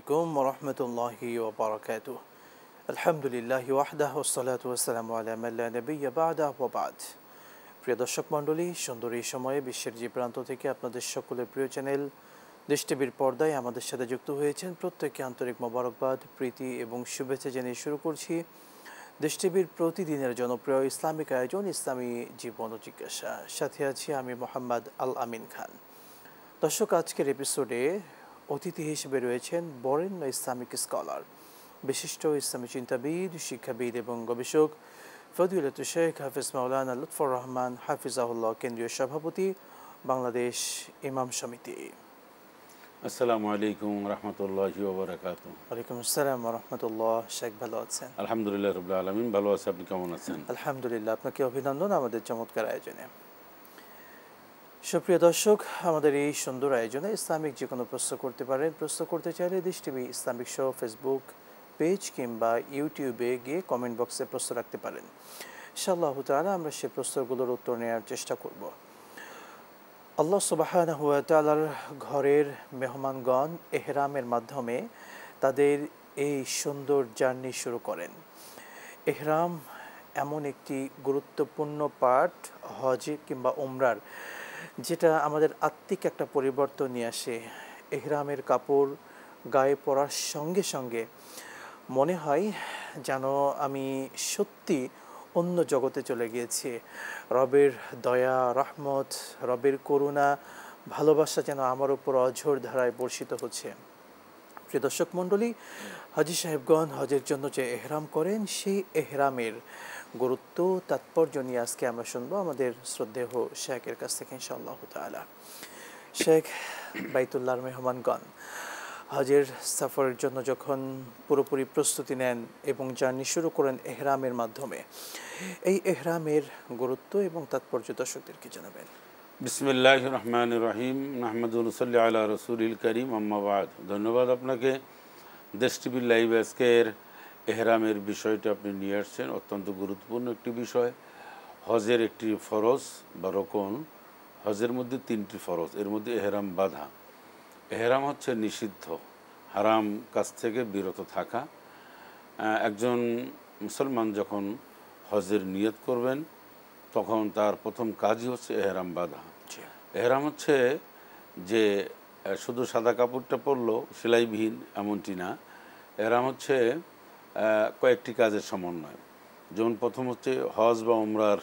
আলাইকুম ওয়া রাহমাতুল্লাহি ওয়া বারাকাতুহু। আলহামদুলিল্লাহি ওয়াহদাহু ওয়াসসালাতু ওয়াসসালামু আলা মান লা নাবিয়্যা বা'দাহু ওয়া বা'দ। প্রিয় দর্শক মণ্ডলী, সুন্দর এই সময়ে বিশ্বের যে প্রান্ত থেকে আপনাদের সকলের প্রিয় চ্যানেল দেশ টিভির পর্দায় আমাদের সাথে যুক্ত হয়েছেন প্রত্যেককে আন্তরিক মোবারকবাদ, প্রীতি এবং শুভেচ্ছা জানিয়ে শুরু করছি দেশ টিভির প্রতিদিনের জনপ্রিয় ইসলামিক আয়োজন ইসলামী জীবন ও জিজ্ঞাসা। সাথে আছি আমি মোহাম্মদ আল আমিন খান। দর্শক, আজকের এপিসোডে অতিথি হিসেবে রয়েছেন বরেণ্য ইসলামিক স্কলার, বিশিষ্ট ইসলামী চিন্তাবিদ, শিক্ষাবিদ এবং গবেষক ফজিলাতুল শেখ হাফিজ মাওলানা লুৎফর রহমান হাফিজাহুল্লাহ, কেন্দ্রীয় সভাপতি, বাংলাদেশ ইমাম সমিতি। আসসালামু আলাইকুম রহমতুল্লাহি ওয়া বারাকাতুহু। ওয়ালাইকুম আসসালাম ওয়া রাহমাতুল্লাহ। শেখ ভালো আছেন? আলহামদুলিল্লাহ রাব্বিল আলামিন, ভালো আছি। আপনি কেমন আছেন? আলহামদুলিল্লাহ। আপনাকে অভিনন্দন আমাদের চমৎকার আয়োজনে। সুপ্রিয় দর্শক, আমাদের এই সুন্দর আয়োজনে ইসলামিক যে কোনো প্রশ্ন করতে পারেন। প্রশ্ন করতে চাইলে দেশ TV Islamic show Facebook page কিংবা ইউটিউবে গিয়ে কমেন্ট বক্সে প্রশ্ন রাখতে পারেন। ইনশাআল্লাহ তাআলা আমরা সেই প্রশ্নগুলোর উত্তর নেওয়ার চেষ্টা করব। আল্লাহ সুবহানাহু ওয়া তাআলার ঘরের মেহমানগণ ইহরামের মাধ্যমে তাদের এই সুন্দর জার্নি শুরু করেন। ইহরাম এমন একটি গুরুত্বপূর্ণ পার্ট হজ কিংবা উমরার, যেটা আমাদের আত্মিক একটা পরিবর্তন নিয়ে আসে। ইহরামের কাপড় গায়ে পরার সঙ্গে সঙ্গে মনে হয় যেন আমি সত্যি অন্য জগতে চলে গিয়েছি। রবের দয়া, রহমত, রবের করুণা, ভালোবাসা যেন আমার উপর অঝোর ধারায় বর্ষিত হচ্ছে। প্রিয় দর্শক মণ্ডলী, হাজী সাহেবগণ হজের জন্য যে এহরাম করেন, সেই এহরামের গুরুত্ব, তাৎপর্য নিয়ে আজকে আমরা শুনবো আমাদের শ্রদ্ধেয় শেখের কাছ থেকে ইনশাআল্লাহ তাআলা। শেখ, বাইতুল্লাহর মেহমানগণ হজের সফরের জন্য যখন পুরোপুরি প্রস্তুতি নেন এবং জার্নি শুরু করেন এহরামের মাধ্যমে, এই এহরামের গুরুত্ব এবং তাৎপর্য দর্শকদেরকে জানাবেন। বিসমিল্লাহির রহমানির রহিম। নাহমাদুহু ওয়া নুসাল্লি আলা রাসূলিল কারীম, আম্মা বা'দ। ধন্যবাদ আপনাকে। দেশ টিভির লাইভ আজকের এহরামের বিষয়টা আপনি নিয়ে আসছেন। অত্যন্ত গুরুত্বপূর্ণ একটি বিষয়। হজের একটি ফরজ বা রোকন। হজের মধ্যে 3টি ফরজ, এর মধ্যে এহরাম বাঁধা। এহরাম হচ্ছে নিষিদ্ধ, হারাম কাজ থেকে বিরত থাকা। একজন মুসলমান যখন হজের নিয়ত করবেন তখন তার প্রথম কাজই হচ্ছে এহরাম বাঁধা। এহরাম হচ্ছে যে শুধু সাদা কাপড়টা পরলো সেলাইবিহীন এমনটি না। এহরাম হচ্ছে কয়েকটি কাজের সমন্বয়। যেমন প্রথম হচ্ছে হজ বা উমরার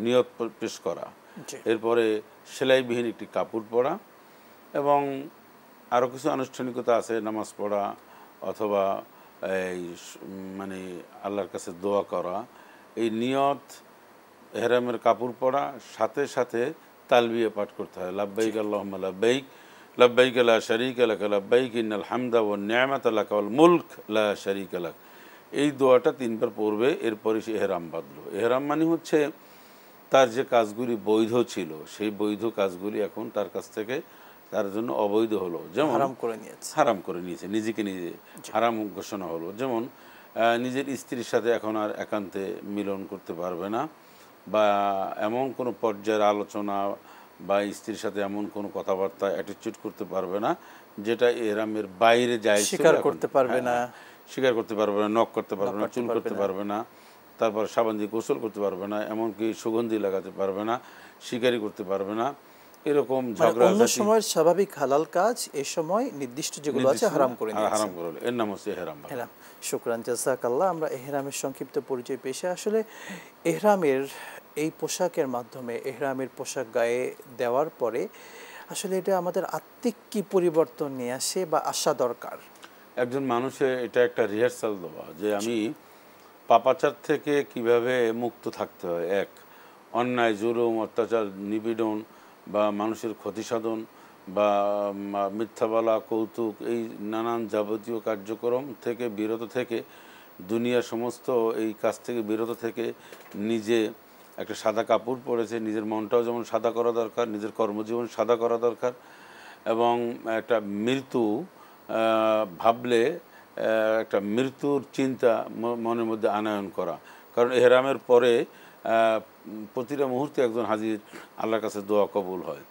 নিয়ত পেশ করা, এরপরে সেলাইবিহীন একটি কাপড় পরা, এবং আরও কিছু আনুষ্ঠানিকতা আছে, নামাজ পড়া অথবা এই মানে আল্লাহর কাছে দোয়া করা। এই নিয়ত, এহরামের কাপড় পরা, সাথে সাথে তালবিয়া পাঠ করতে হয়। লাব্বাইক আল্লাহুম্মা লাব্বাইক, লাব্বাইক লা শারীকা লাক লাব্বাইক ইন্নাল হামদা ওয়ান নি'মাতা লাকা ওয়াল মুলক লা শারীকা লাক। এই দোয়াটা 3বার পড়বে, এরপরে সে এহরাম বাঁধলো। এহরাম মানে হচ্ছে তার যে কাজগুলি বৈধ ছিল সেই বৈধ কাজগুলি এখন তার কাছ থেকে তার জন্য অবৈধ হলো। যেমন হারাম করে নিয়েছে, নিজেকে নিজে হারাম ঘোষণা হলো। যেমন নিজের স্ত্রীর সাথে এখন আর একান্তে মিলন করতে পারবে না, বা এমন কোনো পর্যায়ের আলোচনা বা স্ত্রীর সাথে এমন কোনো কথাবার্তা অ্যাটিটিউড করতে পারবে না যেটা এহরামের বাইরে যায়। স্বীকার করতে পারবে না, নখ করতে পারবে না, চুল করতে পারবে না, তারপর সাবান দিয়ে গোসল করতে পারবে না, এমনকি সুগন্ধি লাগাতে পারবে না, শিকারি করতে পারবে না। এরকম ঝগড়া অন্য সময়ের স্বাভাবিক হালাল কাজ এই সময় নির্দিষ্ট যেগুলো আছে হারাম করে নিয়েছে। এর নাম হচ্ছে এহরাম। শুকরান, জাযাকাল্লাহ। আমরা এহরামের সংক্ষিপ্ত পরিচয় পেশে আসলে এহরামের এই পোশাকের মাধ্যমে, এহরামের পোশাক গায়ে দেওয়ার পরে আসলে এটা আমাদের আত্মিক কি পরিবর্তন নিয়ে আসে বা আসা দরকার? একজন মানুষের এটা একটা রিহার্সাল দেওয়া যে আমি পাপাচার থেকে কিভাবে মুক্ত থাকতে হয়। এক, অন্যায়, জুলুম, অত্যাচার, নিপীড়ন বা মানুষের ক্ষতিসাধন বা মিথ্যা বলা, কৌতুক, এই নানান যাবতীয় কার্যক্রম থেকে বিরত থেকে, দুনিয়ার সমস্ত এই কাজ থেকে বিরত থেকে নিজে একটা সাদা কাপড় পরেছে, নিজের মনটাও যেমন সাদা করা দরকার, নিজের কর্মজীবন সাদা করা দরকার, এবং একটা মৃত্যু ভাবলে একটা মৃত্যুর চিন্তা মনের মধ্যে আনয়ন করা। কারণ এহরামের পরে প্রতিটা মুহূর্তে একজন হাজির আল্লাহর কাছে দোয়া কবুল হয়।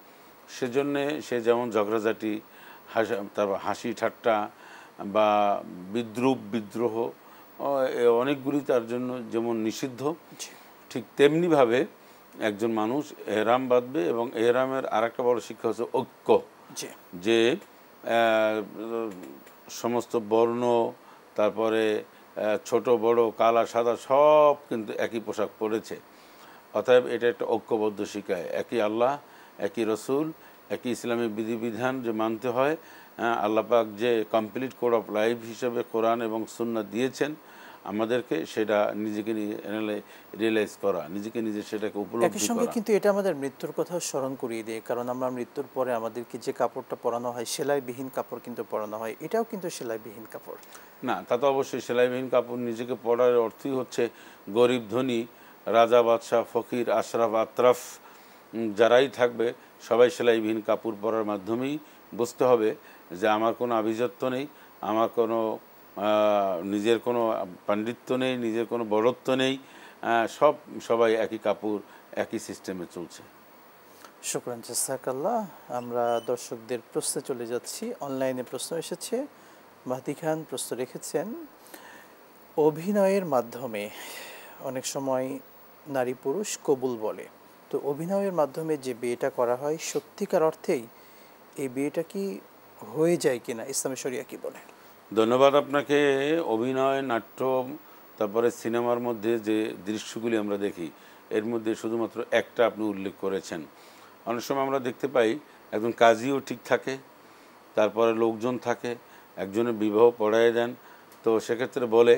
সেজন্যে সে যেমন ঝগড়াঝাটি তারপর হাসি ঠাট্টা বা বিদ্রুপ বিদ্রোহ অনেকগুলি তার জন্য যেমন নিষিদ্ধ, ঠিক তেমনিভাবে একজন মানুষ এহরাম বাঁধবে। এবং এহরামের আরেকটা বড় শিক্ষা হচ্ছে ঐক্য, যে সমস্ত বর্ণ, তারপরে ছোট বড় কালা সাদা সব কিন্তু একই পোশাক পরেছে। অতএব এটা একটা ঐক্যবদ্ধ শিক্ষায়, একই আল্লাহ, একই রসুল, একই ইসলামী বিধিবিধান যে মানতে হয়। আল্লাহ পাক যে কমপ্লিট কোড অফ লাইফ হিসেবে কোরআন এবং সুন্নাহ দিয়েছেন আমাদেরকে, সেটা নিজেকে রিয়েলাইজ করা, নিজেকে নিজে সেটাকে উপলব্ধি করা। একই সঙ্গে কিন্তু এটা আমাদের মৃত্যুর কথাও স্মরণ করিয়ে দেয়, কারণ আমরা মৃত্যুর পরে আমাদেরকে যে কাপড়টা পরানো হয়, সেলাইবিহীন কাপড় কিন্তু পরানো হয়, এটাও কিন্তু সেলাইবিহীন কাপড় না। তা তো অবশ্যই সেলাইবিহীন কাপড় নিজেকে পরার অর্থই হচ্ছে গরিব ধনী, রাজা বাদশাহ ফকির আশরাফ আতরাফ যারাই থাকবে সবাই সেলাইবিহীন কাপড় পরার মাধ্যমেই বুঝতে হবে যে আমার কোনো আভিজাত্য নেই, আমার কোনো নিজের কোনো পাণ্ডিত্য নেই, নিজের কোনো বড়ত্ব নেই, সবাই একই কাপড় একই সিস্টেমে চলছে। শুকরান, জাযাকাল্লাহ। আমরা দর্শকদের প্রশ্নে চলে যাচ্ছি। অনলাইনে প্রশ্ন এসেছে। মাহদি খান প্রশ্ন রেখেছেন, অভিনয়ের মাধ্যমে অনেক সময় নারী পুরুষ কবুল বলে, তো অভিনয়ের মাধ্যমে যে বিয়েটা করা হয় সত্যিকার অর্থেই এই বিয়েটা কি হয়ে যায় কিনা, ইসলামী শরিয়া কি বলে? ধন্যবাদ আপনাকে। অভিনয়, নাট্য, তারপরে সিনেমার মধ্যে যে দৃশ্যগুলি আমরা দেখি এর মধ্যে শুধুমাত্র একটা আপনি উল্লেখ করেছেন। অনেক সময় আমরা দেখতে পাই একজন কাজীও ঠিক থাকে, তারপরে লোকজন থাকে, একজনের বিবাহ পড়ায় দেন, তো সেক্ষেত্রে বলে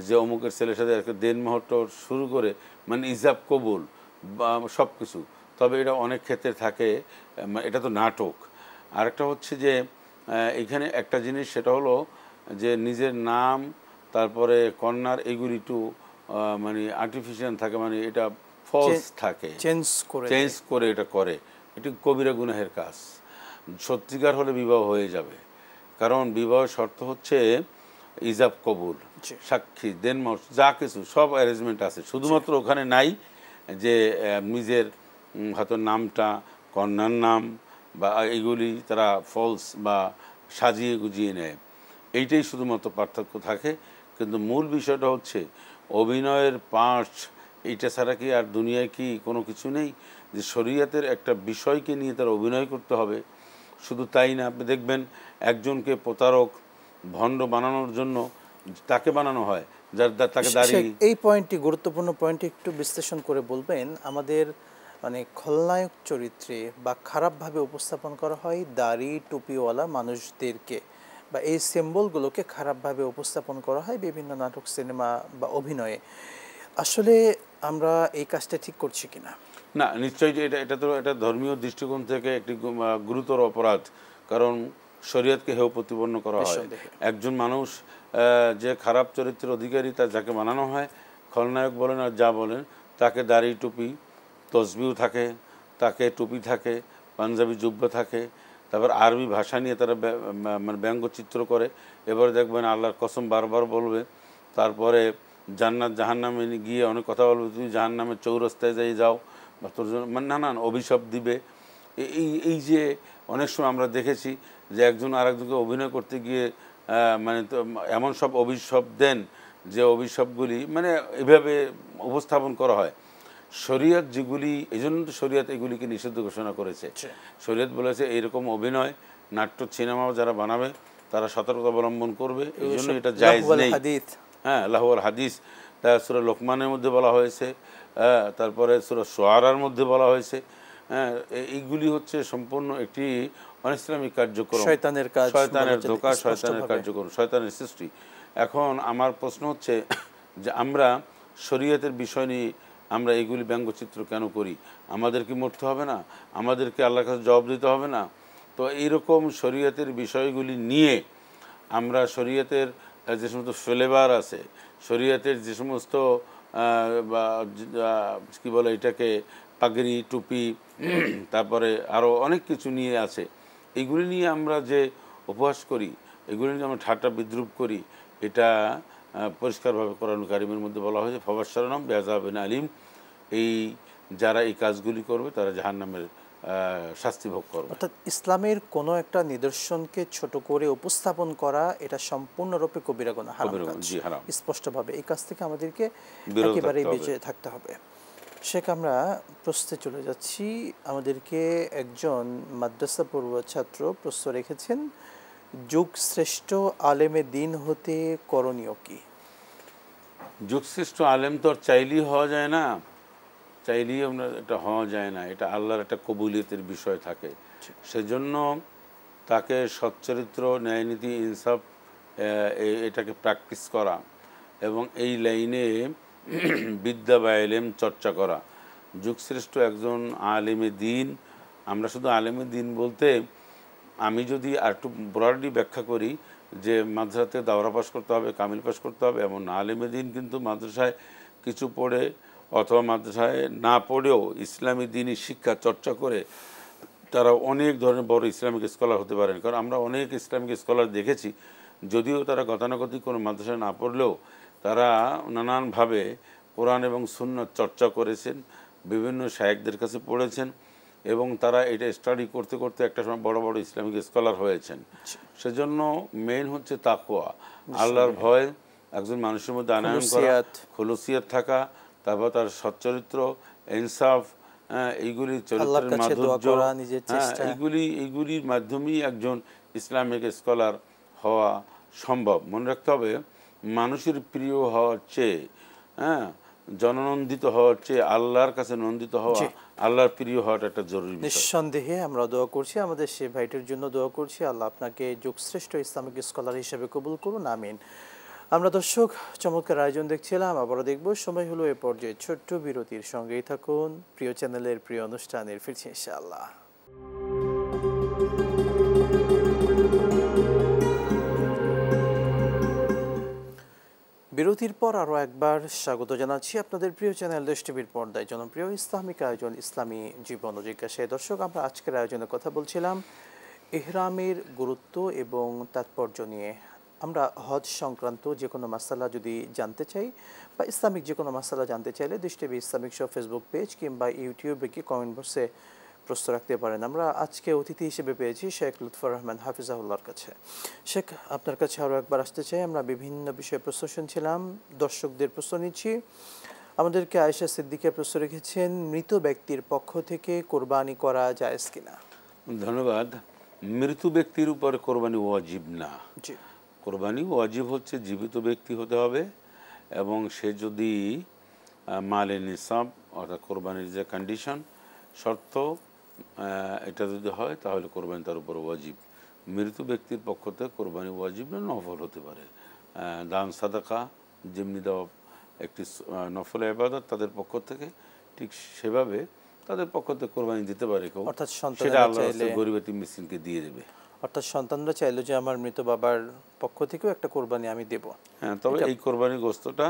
যে অমুকের ছেলের সাথে একটা দেনমোহর শুরু করে মানে ইজাব কবুল বা সব কিছু। তবে এটা অনেক ক্ষেত্রে থাকে, এটা তো নাটক। আরেকটা হচ্ছে যে এখানে একটা জিনিস, সেটা হলো যে নিজের নাম তারপরে কন্যার এগুলি একটু মানে আর্টিফিশিয়াল থাকে, মানে এটা ফলস থাকে, চেঞ্জ করে এটা করে, এটি কবিরা গুনাহের কাজ। সত্যিকার হলে বিবাহ হয়ে যাবে, কারণ বিবাহ শর্ত হচ্ছে ইজাব কবুল, সাক্ষী, দেনমোহর, যা কিছু সব অ্যারেঞ্জমেন্ট আছে। শুধুমাত্র ওখানে নাই যে নিজের হয়তো নামটা, কন্যার নাম বা এগুলি তারা ফলস বা সাজিয়ে গুজিয়ে নেয়, এইটাই শুধুমাত্র পার্থক্য থাকে। কিন্তু মূল বিষয়টা হচ্ছে অভিনয়ের পার্ট, এইটা ছাড়া কি আর দুনিয়ায় কি কোনো কিছু নেই? যে শরীয়তের একটা বিষয়কে নিয়ে তার অভিনয় করতে হবে। শুধু তাই না, আপনি দেখবেন একজনকে প্রতারক ভণ্ড বানানোর জন্য তাকে বানানো হয়, যার তাকে দাঁড়িয়ে। এই পয়েন্টটি গুরুত্বপূর্ণ, পয়েন্টটি একটু বিশ্লেষণ করে বলবেন। আমাদের মানে খলনায়ক চরিত্রে বা খারাপভাবে উপস্থাপন করা হয় দাড়ি টুপিওয়ালা মানুষদেরকে, বা এই সিম্বলগুলোকে খারাপভাবে উপস্থাপন করা হয় বিভিন্ন নাটক, সিনেমা বা অভিনয়ে। আসলে আমরা এই কাজটা ঠিক করছি কিনা? না, নিশ্চয়ই এটা তো এটা ধর্মীয় দৃষ্টিকোণ থেকে একটি গুরুতর অপরাধ, কারণ শরীয়তকে হেয় প্রতিপন্ন করা হয়। একজন মানুষ যে খারাপ চরিত্রের অধিকারী, তার যাকে বানানো হয় খলনায়ক বলেন আর যা বলেন, তাকে দাড়ি টুপি তসবিও থাকে, তাকে টুপি থাকে, পাঞ্জাবি জুব্বা থাকে, তারপর আরবি ভাষা নিয়ে তারা মানে ব্যঙ্গচিত্র করে। এবারে দেখবেন আল্লাহর কসম বারবার বলবে, তারপরে জান্নাত জাহান্নামে গিয়ে অনেক কথা বলবে, তুমি জাহান্নামের চৌরাস্তায় যাও বা তোর জন্য মানে নানান অভিশাপ দিবে। এই যে অনেক সময় আমরা দেখেছি যে একজন আরেকজনকে অভিনয় করতে গিয়ে মানে তো এমন সব অভিশাপ দেন যে অভিশাপগুলি মানে এভাবে উপস্থাপন করা হয়। শরীয়ত যেগুলি, এই জন্য তো শরীয়ত এগুলিকে নিষিদ্ধ ঘোষণা করেছে। শরীয়ত বলেছে এইরকম অভিনয়, নাট্য, সিনেমাও যারা বানাবে তারা সতর্কতা অবলম্বন করবে, এই জন্য এটা জায়েজ নেই। হ্যাঁ, লাহওয়াল হাদিস, সূরা লোকমানের মধ্যে বলা হয়েছে, তারপরে সূরা শুআরার মধ্যে বলা হয়েছে। হ্যাঁ, এইগুলি হচ্ছে সম্পূর্ণ একটি অনিসলামিক কার্যক্রম, শয়তানের ধোঁকা, শয়তানের কার্যক্রম, শয়তানের সৃষ্টি। এখন আমার প্রশ্ন হচ্ছে যে আমরা শরীয়তের বিষয় নিয়ে আমরা এগুলি ব্যঙ্গচিত্র কেন করি? আমাদের কি মরতে হবে না? আমাদেরকে আল্লাহর কাছে জবাব দিতে হবে না? তো এইরকম শরীয়তের বিষয়গুলি নিয়ে আমরা শরীয়তের যে সমস্ত ফ্লেভার আছে, শরীয়তের যে সমস্ত কী বলে এটাকে, পাগড়ি টুপি, তারপরে আরও অনেক কিছু নিয়ে আছে, এগুলি নিয়ে আমরা যে উপহাস করি, এগুলি নিয়ে আমরা ঠাট্টা বিদ্রুপ করি, এটা পরিষ্কারভাবে কোরআন কারিমের মধ্যে বলা হয়েছে ফাবাশশারনাহুম বিআযাবিন আলিম। এই যারা এই কাজগুলি করবে তারা জাহান্নামের শাস্তি ভোগ করবে। অর্থাৎ ইসলামের কোনো একটা নিদর্শনকে ছোট করে উপস্থাপন করা এটা সম্পূর্ণরূপে কবিরা গুনাহ, হারাম কাজ। জি, হারাম। স্পষ্টভাবে এই কাজ থেকে আমাদেরকে বিরত একেবারেই থাকতে হবে। বেঁচে থাকতে হবে। শেখ, আমরা প্রশ্নে চলে যাচ্ছি। আমাদেরকে একজন মাদ্রাসা পড়ুয়া ছাত্র প্রশ্ন রেখেছেন, যুগশ্রেষ্ঠ আলেমে দিন হতে করণীয় কি? যুগশ্রেষ্ঠ আলেম তো আর চাইলেই হওয়া যায় না, চাইলেই আমরা এটা হওয়া যায় না, এটা আল্লাহর একটা কবুলিয়তের বিষয় থাকে। সেজন্য তাকে সচ্চরিত্র, ন্যায়নীতি, ইনসাফ এটাকে প্র্যাকটিস করা এবং এই লাইনে বিদ্যা বা এলেম চর্চা করা। যুগশ্রেষ্ঠ একজন আলেমে দিন, আমরা শুধু আলেমে দিন বলতে আমি যদি আর একটু ব্রডলি ব্যাখ্যা করি যে মাদ্রাসাতে দাওরা পাস করতে হবে, কামিল পাস করতে হবে এমন না। আলেমে দিন কিন্তু মাদ্রাসায় কিছু পড়ে অথবা মাদ্রাসায় না পড়েও ইসলামী দিনই শিক্ষা চর্চা করে তারা অনেক ধরনের বড় ইসলামিক স্কলার হতে পারেন। কারণ আমরা অনেক ইসলামিক স্কলার দেখেছি, যদিও তারা গতানুগতিক কোনো মাদ্রাসায় না পড়লেও তারা নানানভাবে কোরআন এবং সুন্নাত চর্চা করেছেন, বিভিন্ন শায়েখদের কাছে পড়েছেন এবং তারা এটা স্টাডি করতে করতে একটা সময় বড় বড় ইসলামিক স্কলার হয়েছেন। সেজন্য মেইন হচ্ছে তাকওয়া, আল্লাহর ভয় একজন মানুষের মধ্যে আনয়ন করা, খুলুসিয়াত থাকা, তারপর তার সচ্চরিত্র, ইনসাফ, এইগুলি চরিত্রের মাধুর্য, এইগুলির মাধ্যমেই একজন ইসলামিক স্কলার হওয়া সম্ভব। মনে রাখতে হবে, মানুষের প্রিয় হওয়ার চেয়ে, জননন্দিত হওয়ার চেয়ে আল্লাহর কাছে নন্দিত হওয়া, আল্লাহর প্রিয় হওয়াটা একটা জরুরি বিষয়। নিঃসন্দেহে আমরা দোয়া করছি, আমাদের সেই ভাইটির জন্য দোয়া করছি, আল্লাহ আপনাকে যুগশ্রেষ্ঠ ইসলামিক স্কলার হিসেবে কবুল করুন, আমিন। আমরা দর্শক চমৎকার আয়োজন দেখছিলাম, আবারও দেখব। সময় হলো এ পর্যায়ে ছোট্ট বিরতির। সঙ্গেই থাকুন, প্রিয় চ্যানেলের প্রিয় অনুষ্ঠানের ফিরছি ইনশাআল্লাহ। বিরতির পর আরও একবার স্বাগত জানাচ্ছি আপনাদের প্রিয় চ্যানেল দেশ টিভির পর্দায় জনপ্রিয় ইসলামিক আয়োজন ইসলামী জীবন ও জিজ্ঞাসায়। দর্শক, আমরা আজকের আয়োজনে কথা বলছিলাম ইহরামের গুরুত্ব এবং তাৎপর্য নিয়ে। আমরা হজ সংক্রান্ত যে কোনো মাসালা যদি জানতে চাই বা ইসলামিক যে কোনো মাসালা জানতে চাইলে দেশ TV Islamic show Facebook page কিংবা ইউটিউবে কি কমেন্ট বক্সে প্রশ্ন রাখতে পারেন। আমরা আজকে অতিথি হিসেবে পেয়েছি শেখ লুৎফর রহমান হাফিজাহুল্লাহর কাছে। শেখ, আপনার কাছে আরও একবার আসতে চাই। আমরা বিভিন্ন বিষয়ে প্রশ্ন শুনছিলাম, দর্শকদের প্রশ্ন নিচ্ছি। আমাদেরকে আয়েশা সিদ্দিকা প্রশ্ন রেখেছেন, মৃত ব্যক্তির পক্ষ থেকে কোরবানি করা জায়েজ কিনা? ধন্যবাদ। মৃত ব্যক্তির উপর কোরবানি ওয়াজিব না। জি, কোরবানি ওয়াজিব হচ্ছে জীবিত ব্যক্তি হতে হবে এবং সে যদি মালে নিসাব অর্থাৎ কোরবানির যে কন্ডিশন শর্ত এটা যদি হয় তাহলে কোরবানি তার উপর ওয়াজিব। মৃত ব্যক্তির পক্ষ থেকে কোরবানি ওয়াজিব না, নফল হতে পারে। দান সাদাকা যেমনি দেওয়া একটি নফল ইবাদত তাদের পক্ষ থেকে, ঠিক সেভাবে তাদের পক্ষ থেকে কোরবানি দিতে পারে কেউ, অর্থাৎ সেটা আল্লাহর রাস্তায় গরিব এতিম মিসকিনকে দিয়ে দেবে। অর্থাৎ সন্তানরা চাইলো যে আমার মৃত বাবার পক্ষ থেকেও একটা কোরবানি আমি দেব। হ্যাঁ, তবে এই কোরবানির গোশতটা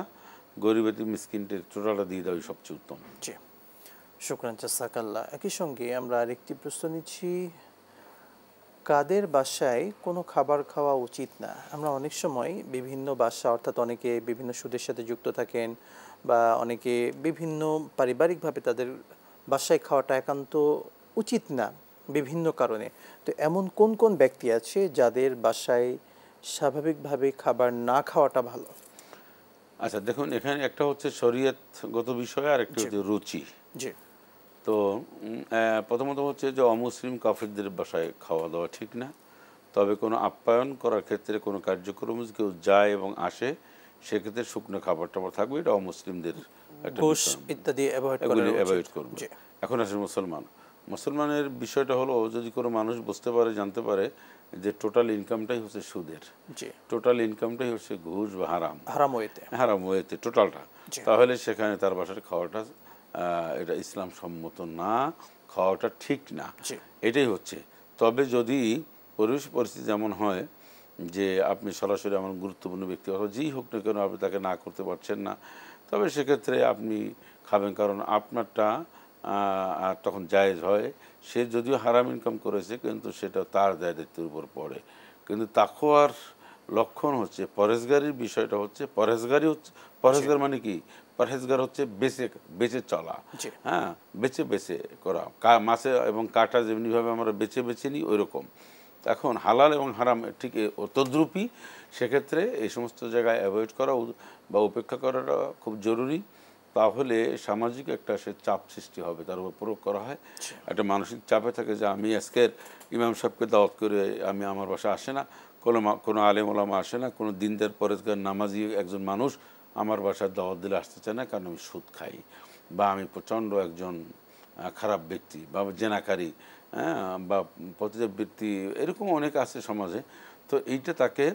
গরিব এতিম মিসকিনদের টোটালটা দিয়ে দেওয়াই সবচেয়ে উত্তম। জি, শুকরান, জাযাকাল্লাহ। একই সঙ্গে আমরা আরেকটি প্রশ্ন নিচ্ছি, কাদের বাসায় কোনো খাবার খাওয়া উচিত না? আমরা অনেক সময় বিভিন্ন বাসা, অর্থাৎ অনেকে বিভিন্ন সুদের সাথে যুক্ত থাকেন বা অনেকে বিভিন্ন পারিবারিকভাবে তাদের বাসায় খাওয়াটা একান্ত উচিত না বিভিন্ন কারণে। তো এমন কোন কোন ব্যক্তি আছে যাদের বাসায় স্বাভাবিকভাবে খাবার না খাওয়াটা ভালো? আচ্ছা, দেখুন, এখানে একটা হচ্ছে শরীয়তগত বিষয় আর একটা হচ্ছে রুচি। জি, তো প্রথমত হচ্ছে যে অমুসলিম কাফিরদের বাসায় খাওয়া দাওয়া ঠিক না। তবে কোনো আপ্যায়ন করার ক্ষেত্রে কোনো কার্যক্রম কেউ যায় এবং আসে, সেক্ষেত্রে শুকনো খাবার টাবার থাকবে, এটা অমুসলিমদের ঘুষ ইত্যাদি অ্যাভয়েড করবে। এখন আসে মুসলমানের বিষয়টা হলো, যদি কোনো মানুষ বুঝতে পারে, জানতে পারে যে টোটাল ইনকামটাই হচ্ছে সুদের, টোটাল ইনকামটাই হচ্ছে ঘুষ বা হারাম ওয়েতে টোটালটা, তাহলে সেখানে তার বাসার খাওয়াটা এটা ইসলাম সম্মত না, খাওয়াটা ঠিক না, এটাই হচ্ছে। তবে যদি পরিবেশ পরিস্থিতি যেমন হয় যে আপনি সরাসরি এমন গুরুত্বপূর্ণ ব্যক্তি অথবা যেই হোক না কেন আপনি তাকে না করতে পারছেন না, তবে সেক্ষেত্রে আপনি খাবেন, কারণ আপনারটা তখন জায়েজ হয়। সে যদিও হারাম ইনকাম করেছে কিন্তু সেটা তার দায় দায়িত্বের উপর পড়ে। কিন্তু তাকওয়ার লক্ষণ হচ্ছে পরহেজগারির বিষয়টা হচ্ছে পরহেজগারি হচ্ছে পরহেজগার মানে কি পরহেজগার হচ্ছে বেঁচে বেঁচে চলা হ্যাঁ বেঁচে বেঁচে করা মাছে এবং কাটা যেমনিভাবে আমরা বেছে বেছে নিই ওই রকম এখন হালাল এবং হারাম ঠিক তদ্রূপই সেক্ষেত্রে এই সমস্ত জায়গায় অ্যাভয়েড করা বা উপেক্ষা করাটা খুব জরুরি তাহলে সামাজিক একটা সে চাপ সৃষ্টি হবে তার উপর প্রয়োগ করা হয় একটা মানসিক চাপে থাকে যে আমি আজকের ইমাম সাহেবকে দাওয়াত করে আমি আমার বাসায় আসে না কোনো আলেম ওলামা আসে না কোনো দিনদার পরেজগার নামাজি একজন মানুষ আমার বাসায় দাওয়াত দিলে আসতে চায় না কারণ আমি সুদ খাই বা আমি প্রচণ্ড একজন খারাপ ব্যক্তি বা জেনাকারী হ্যাঁ বা পতিতাবৃত্তি এরকম অনেক আছে সমাজে তো এইটা তাকে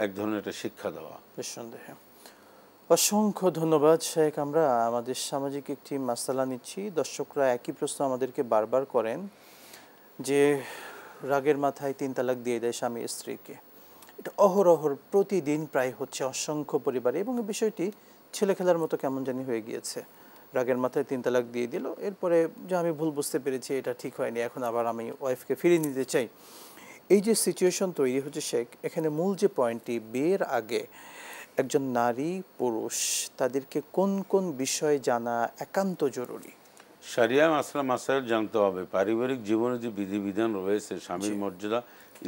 এক ধরনের একটা শিক্ষা দেওয়া নিঃসন্দেহে। অসংখ্য ধন্যবাদ শেখ। আমরা আমাদের সামাজিক একটি মাসালা নিচ্ছি। দর্শকরা একই প্রশ্ন আমাদেরকে বারবার করেন যে রাগের মাথায় 3 তালাক দিয়ে দেয় স্বামী স্ত্রীকে। এটা অহরহর প্রতিদিন প্রায় হচ্ছে অসংখ্য পরিবারে এবং এই বিষয়টি ছেলে খেলার মতো কেমন জানি হয়ে গিয়েছে। রাগের মাথায় 3 তালাক দিয়ে দিল, এরপরে যে আমি ভুল বুঝতে পেরেছি, এটা ঠিক হয়নি, এখন আবার আমি ওয়াইফকে ফিরিয়ে নিতে চাই। এই যে সিচুয়েশন তৈরি হচ্ছে শেখ, এখানে মূল যে পয়েন্টটি, বিয়ের আগে একজন নারী পুরুষ তাদেরকে কোন কোন বিষয় জানা একান্ত জরুরি? শরিয়া মাসলা মাসাইল জানতে হবে। পারিবারিক জীবনে যে বিধিবিধান রয়েছে, স্বামীর মর্যাদা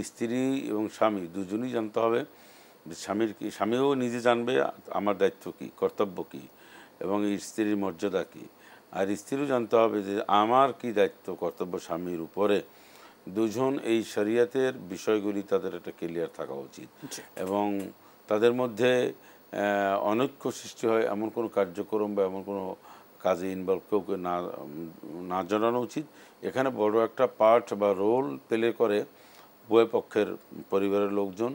স্ত্রী এবং স্বামী দুজনই জানতে হবে। স্বামীর কি, স্বামীও নিজে জানবে আমার দায়িত্ব কী, কর্তব্য কী এবং স্ত্রীর মর্যাদা কী, আর স্ত্রীও জানতে হবে যে আমার কি দায়িত্ব কর্তব্য স্বামীর উপরে। দুজন এই শরিয়াতের বিষয়গুলি তাদের একটা ক্লিয়ার থাকা উচিত এবং তাদের মধ্যে অনৈক্য সৃষ্টি হয় এমন কোনো কার্যক্রম বা এমন কোনো কাজে ইনভলভ কেউকে না জানানো উচিত। এখানে বড় একটা পার্ট বা রোল প্লে করে উভয় পক্ষের পরিবারের লোকজন,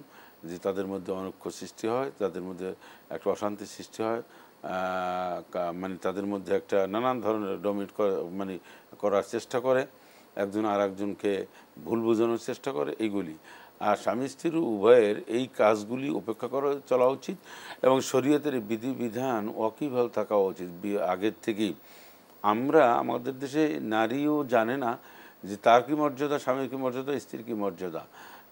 যে তাদের মধ্যে অনৈক্য সৃষ্টি হয়, তাদের মধ্যে একটা অশান্তি সৃষ্টি হয়, মানে তাদের মধ্যে একটা নানান ধরনের ডমিনেট মানে করার চেষ্টা করে, একজন আর একজনকে ভুল বোঝানোর চেষ্টা করে, এইগুলি। আর স্বামী স্ত্রীর উভয়ের এই কাজগুলি উপেক্ষা করা চলা উচিত এবং শরীয়তের বিধিবিধান ওয়াকিবহাল থাকা উচিত আগের থেকেই। আমরা আমাদের দেশে নারীও জানে না যে তার কী মর্যাদা, স্বামীর কী মর্যাদা, স্ত্রীর কী মর্যাদা,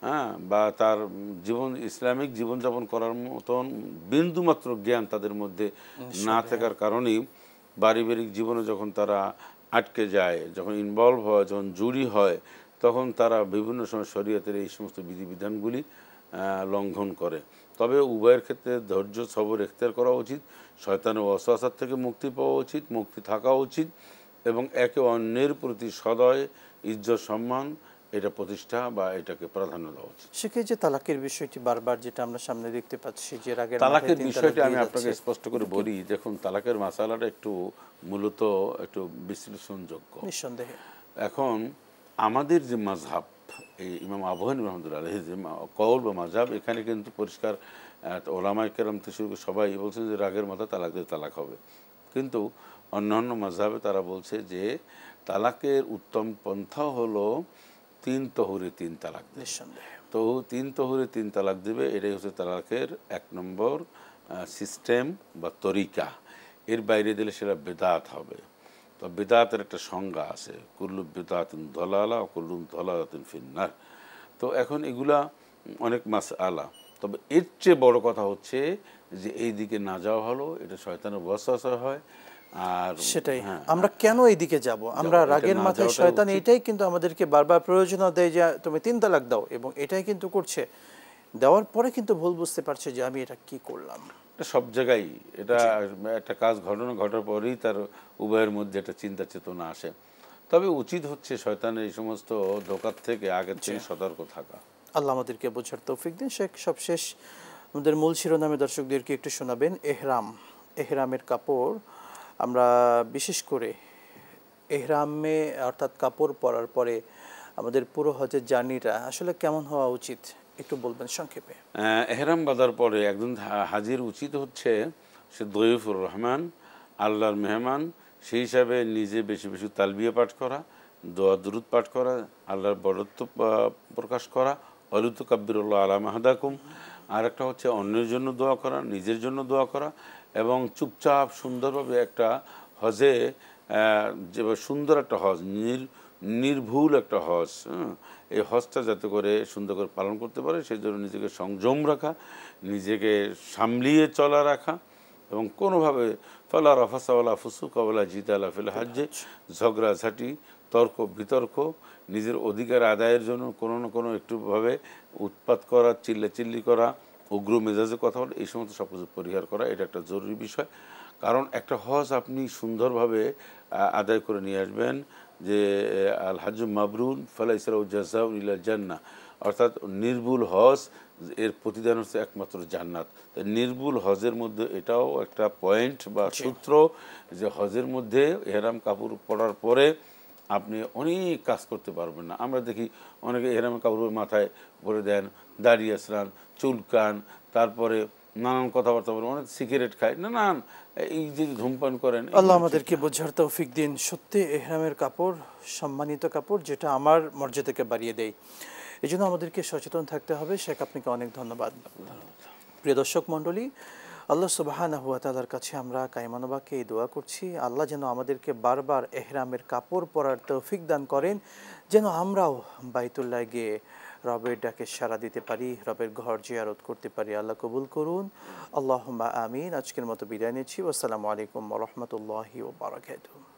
হ্যাঁ, বা তার জীবন ইসলামিক জীবনযাপন করার মতন বিন্দুমাত্র জ্ঞান তাদের মধ্যে না থাকার কারণেই পারিবারিক জীবনে যখন তারা আটকে যায়, যখন ইনভলভ হয়, যখন জুড়ি হয়, তখন তারা বিভিন্ন সময় শরীয়তের এই সমস্ত বিধিবিধানগুলি লঙ্ঘন করে। তবে উভয়ের ক্ষেত্রে ধৈর্য সবর এখতিয়ার করা উচিত, শয়তানের ওয়াসওয়াসার থেকে মুক্তি পাওয়া উচিত, মুক্তি থাকা উচিত এবং একে অন্যের প্রতি সদয় ইজ্জত সম্মান এটা প্রতিষ্ঠা বা এটাকে প্রাধান্য দেওয়া উচিত। সেক্ষেত্রে তালাকের বিষয়টি বারবার যেটা আমরা সামনে দেখতে পাচ্ছি যে রাগের তালাকের বিষয়টি আমি আপনাকে স্পষ্ট করে বলি। দেখুন, তালাকের মাসালাটা একটু মূলত একটু বিশ্লেষণযোগ্য নিঃসন্দেহে। এখন আমাদের যে মাযহাব, এই ইমাম আবু হানিফা রাহমাতুল্লাহ আলাইহি যে কওল বা মাযহাব, এখানে কিন্তু পরিষ্কার ওলামায়ে কেরাম থেকে শুরু করে সবাই বলছেন যে রাগের মাথা তালাক দিয়ে তালাক হবে। কিন্তু অন্যান্য মাযহাবে তারা বলছে যে তালাকের উত্তম পন্থা হলো 3 তহুরে 3 তালাক দেবে। তো 3 তহুরে 3 তালাক দেবে, এটাই হচ্ছে তালাকের 1 নম্বর সিস্টেম বা তরিকা। এর বাইরে দিলে সেটা বেদাত হবে। তো বেদাতের একটা সংজ্ঞা আছে, কুল্লু বেদাতুন দলালা ও কুল্লু দলালাতুন ফিন্নার। তো এখন এগুলা অনেক মাসআলা, তবে এর চেয়ে বড় কথা হচ্ছে যে এই দিকে না যাওয়া হলো, এটা শয়তানের ওয়াসওয়াসা হয়। আর সেটাই আমরা কেন এইদিকে যাব, আমরা রাগের মাথায় শয়তান এটাই কিন্তু আমাদেরকে বারবার প্রয়োজনা দেয় যে তুমি 3 তালাক দাও, এবং এটাই কিন্তু করছে। দেওয়ার পরে কিন্তু ভুল বুঝতে পারছে যে আমি এটা কি করলাম। এটা সব জায়গায়, এটা একটা কাজ ঘটনা ঘটার পরেই তার উভয়ের মধ্যে একটা চিন্তা চেতনা আসে। তবে উচিত হচ্ছে শয়তানের এই সমস্ত ধোঁকার থেকে আগের থেকে সতর্ক থাকা। আল্লাহ আমাদেরকে বোঝার তৌফিক দিন। শেখ, সবশেষ আমাদের মূল শিরোনামে দর্শকদেরকে একটু শোনাবেন। এহরাম, এহরামের কাপড়, আমরা বিশেষ করে এহরামে অর্থাৎ কাপড় পরার পরে আমাদের পুরো হজের জার্নিটা আসলে কেমন হওয়া উচিত একটু বলবেন সংক্ষেপে। এহরাম বাঁধার পরে একজন হাজির উচিত হচ্ছে সে দয়ুফুর রহমান, আল্লাহর মেহমান, সেই হিসাবে নিজে বেশি বেশি তালবিয়া পাঠ করা, দোয়া দুরুদ পাঠ করা, আল্লাহর বড়ত্ব প্রকাশ করা, অলিতু কাব্বিরুল্লাহ আলা মাহাদাকুম। আর একটা হচ্ছে অন্যের জন্য দোয়া করা, নিজের জন্য দোয়া করা এবং চুপচাপ সুন্দরভাবে একটা হজে যে সুন্দর একটা হজ নির্ভুল একটা হজ, এই হজটা যাতে করে সুন্দর করে পালন করতে পারে সেই জন্য নিজেকে সংযম রাখা, নিজেকে সামলিয়ে চলা রাখা, এবং কোনোভাবে ফালা রাফাসা ওয়ালা ফুসুকা ওয়ালা জিদালা ফিল হজ্জে, ঝগড়াঝাটি, তর্ক বিতর্ক, নিজের অধিকার আদায়ের জন্য কোনো না কোনো একটুভাবে উৎপাত করা, চিল্লাচিল্লি করা, উগ্র মেজাজে কথা বলা, এই সমস্ত সব কিছু পরিহার করা এটা একটা জরুরি বিষয়। কারণ একটা হজ আপনি সুন্দরভাবে আদায় করে নিয়ে আসবেন, যে আল হাজ্জু মাবরুর ফালাইসা জাযাউ ইলা জান্নাহ, অর্থাৎ নির্ভুল হজ এর প্রতিদান হচ্ছে একমাত্র জান্নাত। তাই নির্ভুল হজের মধ্যে এটাও একটা পয়েন্ট বা সূত্র, যে হজের মধ্যে এহরাম কাপড় পরার পরে আপনি অনেক কাজ করতে পারবেন না। আমরা দেখি অনেকে এহরাম কাপড় মাথায় পরে দেন, দাড়ি আসরান, চুলকান, তারপরে নানান কথাবার্তা বলেন, অনেক সিগারেট খায়, নানান এই যে ধূমপান করেন। আল্লাহ আমাদেরকে বোঝার তৌফিক দিন। সত্যি এহরামের কাপড় সম্মানিত কাপড়, যেটা আমার মর্যাদাকে বাড়িয়ে দেয়। এই জন্য আমাদেরকে সচেতন থাকতে হবে। শেখ, আপনাকে অনেক ধন্যবাদ। প্রিয় দর্শক মণ্ডলী, আল্লাহ সুবহানাহু ওয়া তাআলার কাছে আমরা কায়মানোবাক্যে এই দোয়া করছি, আল্লাহ যেন আমাদেরকে বারবার এহরামের কাপড় পরার তৌফিক দান করেন, যেন আমরাও বাইতুল্লাহ গিয়ে রবের ডাকে সাড়া দিতে পারি, রবের ঘর জিয়ারত করতে পারি। আল্লাহ কবুল করুন, আল্লাহুম্মা আমিন। আজকের মতো বিদায় নিচ্ছি। আসসালামু আলাইকুম ওয়া রাহমাতুল্লাহি ওয়া বারাকাতুহু।